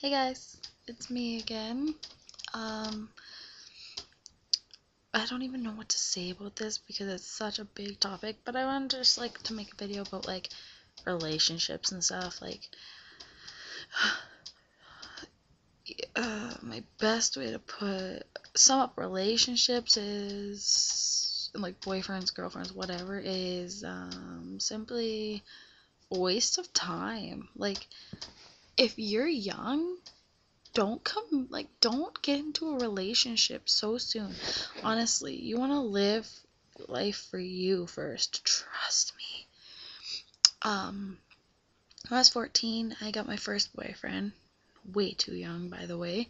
Hey guys, it's me again. Um, I don't even know what to say about this because it's such a big topic, but I wanted to just to make a video about relationships and stuff. My best way to sum up relationships is boyfriends, girlfriends, whatever, is simply a waste of time. If you're young, don't get into a relationship so soon. Honestly, you want to live life for you first. Trust me. When I was 14, I got my first boyfriend. Way too young, by the way.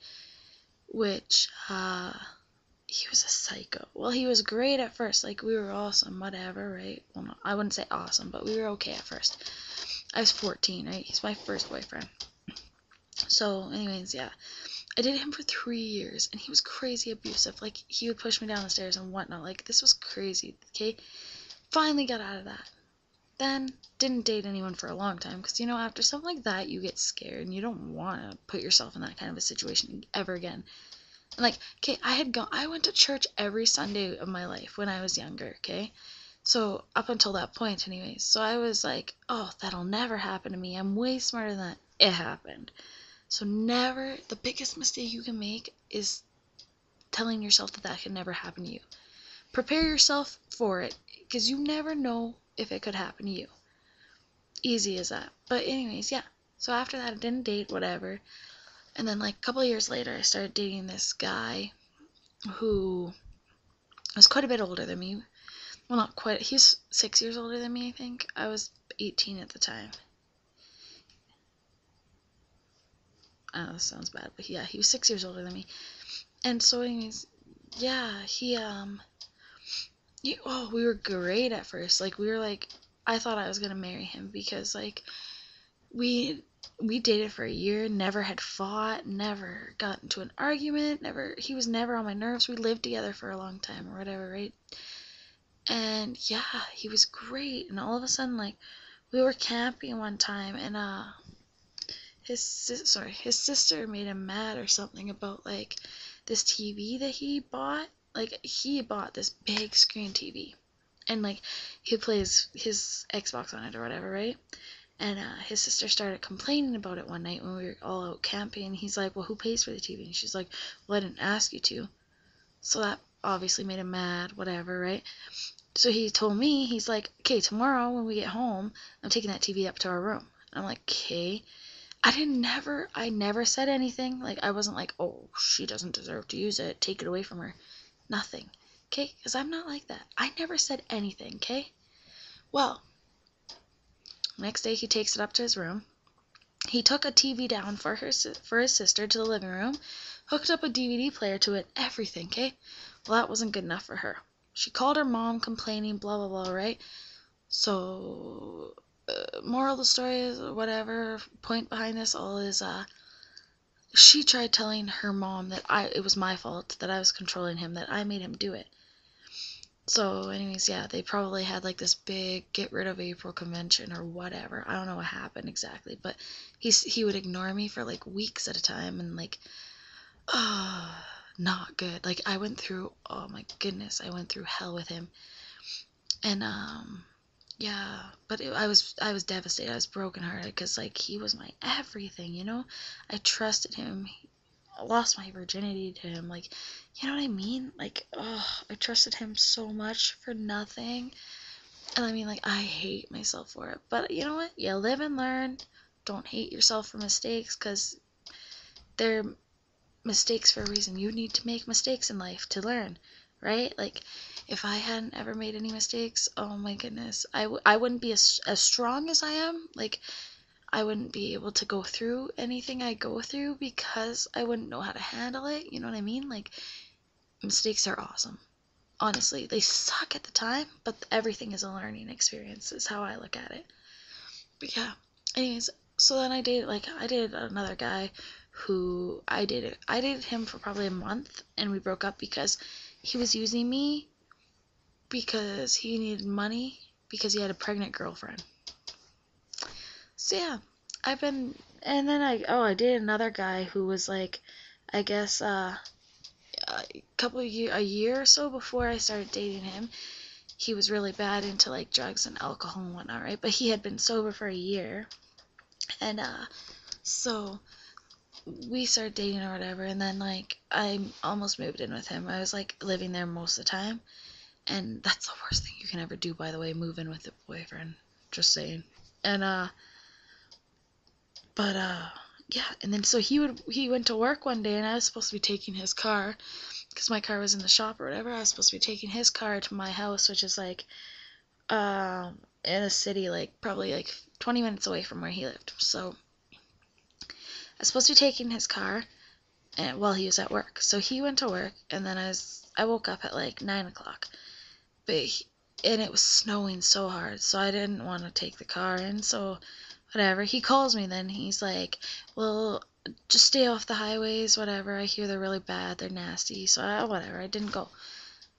Which, he was a psycho. Well, he was great at first. We were awesome, whatever, right? Well, no, I wouldn't say awesome, but we were okay at first. I was 14, right? He's my first boyfriend. So, anyways, yeah. I dated him for 3 years, and he was crazy abusive. He would push me down the stairs and whatnot. This was crazy, okay? Finally got out of that. Then, didn't date anyone for a long time, because, after something like that, you get scared, and you don't want to put yourself in that kind of a situation ever again. And, okay, I went to church every Sunday of my life when I was younger, okay? So, up until that point, anyways. So, I was like, oh, that'll never happen to me. I'm way smarter than that. It happened. So the biggest mistake you can make is telling yourself that can never happen to you. Prepare yourself for it, because you never know if it could happen to you. Easy as that. But anyways, yeah. So after that, I didn't date, whatever. And then a couple of years later, I started dating this guy who was quite a bit older than me. Well, not quite. He's 6 years older than me, I think. I was 18 at the time. I know this sounds bad, but yeah, he was 6 years older than me. And so anyways, yeah, we were great at first. I thought I was gonna marry him because we we dated for a year, never had fought, never got into an argument, he was never on my nerves. We lived together for a long time or whatever, right? And yeah, he was great. And all of a sudden, we were camping one time, and his sister made him mad or something about this TV that he bought. He bought this big screen TV, and he plays his Xbox on it or whatever, right? And his sister started complaining about it one night when we were all out camping. He's like, well, who pays for the TV? And she's like, well, I didn't ask you to. So that obviously made him mad, whatever, right? So he told me, he's like, okay, tomorrow when we get home, I'm taking that TV up to our room. And I'm like, okay. I never said anything. I wasn't like, oh, she doesn't deserve to use it, take it away from her. Nothing. Okay? Because I'm not like that. I never said anything, okay? Well, next day he takes it up to his room. He took a TV down for his sister to the living room, hooked up a DVD player to it, everything, okay? Well, that wasn't good enough for her. She called her mom complaining, blah, blah, blah, right? So, moral of the story is, whatever, point behind this all is, she tried telling her mom that it was my fault, that I was controlling him, that I made him do it. So, anyways, yeah, they probably had this big get rid of April convention or whatever. I don't know what happened exactly, but he would ignore me for weeks at a time, and not good. I went through, oh my goodness, I went through hell with him. And yeah, but I was devastated. I was brokenhearted because he was my everything. I trusted him. I lost my virginity to him. You know what I mean? I trusted him so much for nothing. And I hate myself for it. But you know what? You live and learn. Don't hate yourself for mistakes, because they're mistakes for a reason. You need to make mistakes in life to learn, right? If I hadn't ever made any mistakes, oh my goodness, I wouldn't be as strong as I am. I wouldn't be able to go through anything I go through because I wouldn't know how to handle it. You know what I mean? Mistakes are awesome. Honestly, they suck at the time, but everything is a learning experience, is how I look at it. But yeah, anyways, so then I dated another guy who I dated him for probably a month, and we broke up because he was using me because he needed money because he had a pregnant girlfriend. So yeah, I've been And then I dated another guy who was like, I guess a year or so before I started dating him. He was really bad into like drugs and alcohol and whatnot, right? But he had been sober for a year, and so we started dating or whatever. And then like I almost moved in with him. I was like living there most of the time, and that's the worst thing you can ever do, by the way, move in with a boyfriend. Just saying. And but yeah. And then so he went to work one day, and I was supposed to be taking his car because my car was in the shop or whatever. I was supposed to be taking his car to my house, which is like in a city like probably like 20 minutes away from where he lived. So I was supposed to be taking his car and while he was at work. So he went to work, and then I woke up at like 9 o'clock, and it was snowing so hard, so I didn't want to take the car in. So whatever, he calls me then. He's like, well, just stay off the highways, whatever. I hear they're really bad, they're nasty. So whatever, I didn't go.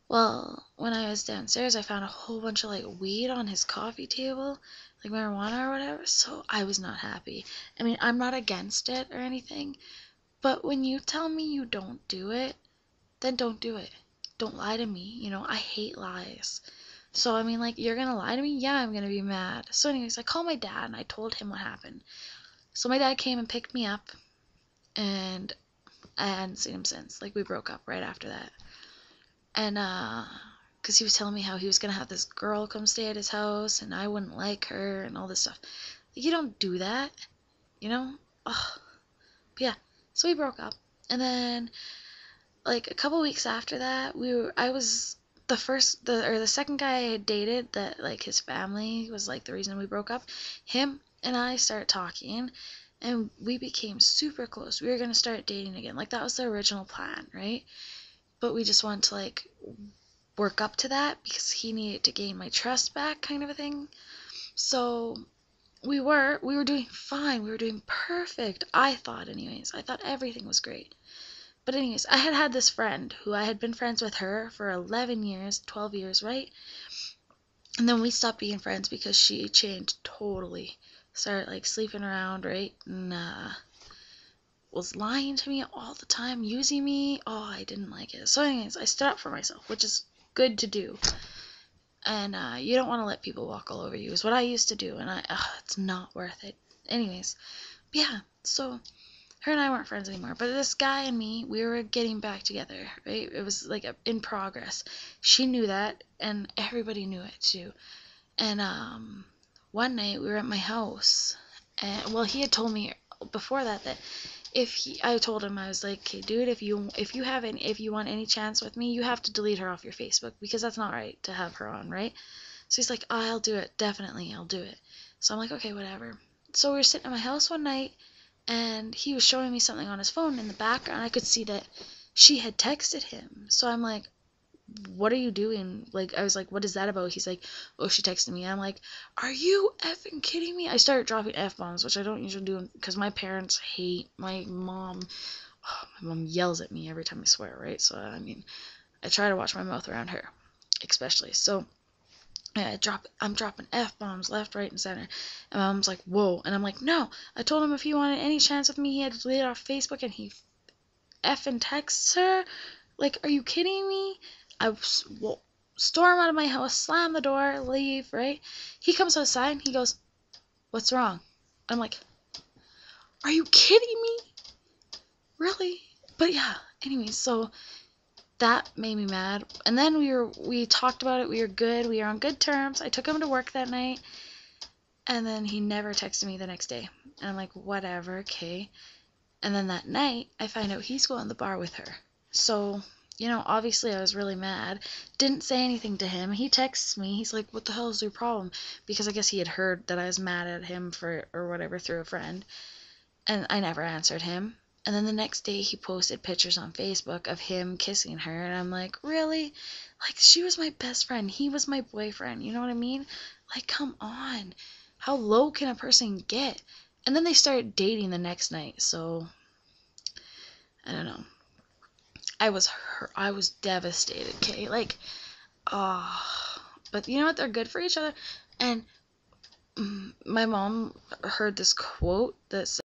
Well, when I was downstairs, I found a whole bunch of like weed on his coffee table, like marijuana or whatever. So I was not happy. I mean, I'm not against it or anything, but when you tell me you don't do it, then don't do it. Don't lie to me. I hate lies. So, I mean, like, you're gonna lie to me? Yeah, I'm gonna be mad. So, anyways, I called my dad and I told him what happened. So, my dad came and picked me up, and I hadn't seen him since. Like, we broke up right after that. And, because he was telling me how he was gonna have this girl come stay at his house and I wouldn't like her and all this stuff. Like, you don't do that, you know? Ugh. But yeah, so we broke up. And then like a couple weeks after that, I was the second guy I had dated that like his family was like the reason we broke up. Him and I started talking, and we became super close. We were gonna start dating again. Like that was the original plan, right? But we just wanted to like work up to that because he needed to gain my trust back, kind of a thing. So we were doing fine. We were doing perfect. I thought, anyways. I thought everything was great. But anyways, I had this friend who I had been friends with her for 11 years, 12 years, right? And then we stopped being friends because she changed totally. Started like sleeping around, right? And was lying to me all the time, using me. Oh, I didn't like it. So anyways, I stood up for myself, which is good to do. And you don't want to let people walk all over you, is what I used to do. And it's not worth it. Anyways, yeah, so her and I weren't friends anymore, but this guy and me, we were getting back together, right? It was like in progress. She knew that, and everybody knew it too. And one night we were at my house, and well, he had told me before that I told him, I was like, okay, dude, if you want any chance with me, you have to delete her off your Facebook because that's not right to have her on, right? So he's like, oh, I'll do it, definitely, I'll do it. So I'm like, okay, whatever. So we were sitting at my house one night, and he was showing me something on his phone. In the background, I could see that she had texted him. So I'm like, what are you doing? Like, I was like, what is that about? He's like, oh, she texted me. I'm like, are you effing kidding me? I started dropping F-bombs, which I don't usually do because my parents hate my mom. Oh, my mom yells at me every time I swear, right? So, I mean, I try to watch my mouth around her, especially. So, yeah, I'm dropping F-bombs left, right, and center. And my mom's like, whoa. And I'm like, no. I told him if he wanted any chance with me, he had to delete it off Facebook, and he effing texts her? Like, are you kidding me? I storm out of my house, slam the door, leave, right? He comes outside, and he goes, what's wrong? I'm like, are you kidding me? Really? But yeah, anyways, so that made me mad. And then we talked about it. We were good. We were on good terms. I took him to work that night. And then he never texted me the next day. And I'm like, whatever, okay. And then that night, I find out he's going to the bar with her. So, obviously I was really mad. Didn't say anything to him. He texts me. He's like, what the hell is your problem? Because I guess he had heard that I was mad at him or whatever through a friend. And I never answered him. And then the next day he posted pictures on Facebook of him kissing her. And I'm like, really? Like, she was my best friend. He was my boyfriend. You know what I mean? Like, come on. How low can a person get? And then they started dating the next night, so I don't know. I was hurt. I was devastated, okay? Like, oh, but you know what? They're good for each other. And my mom heard this quote that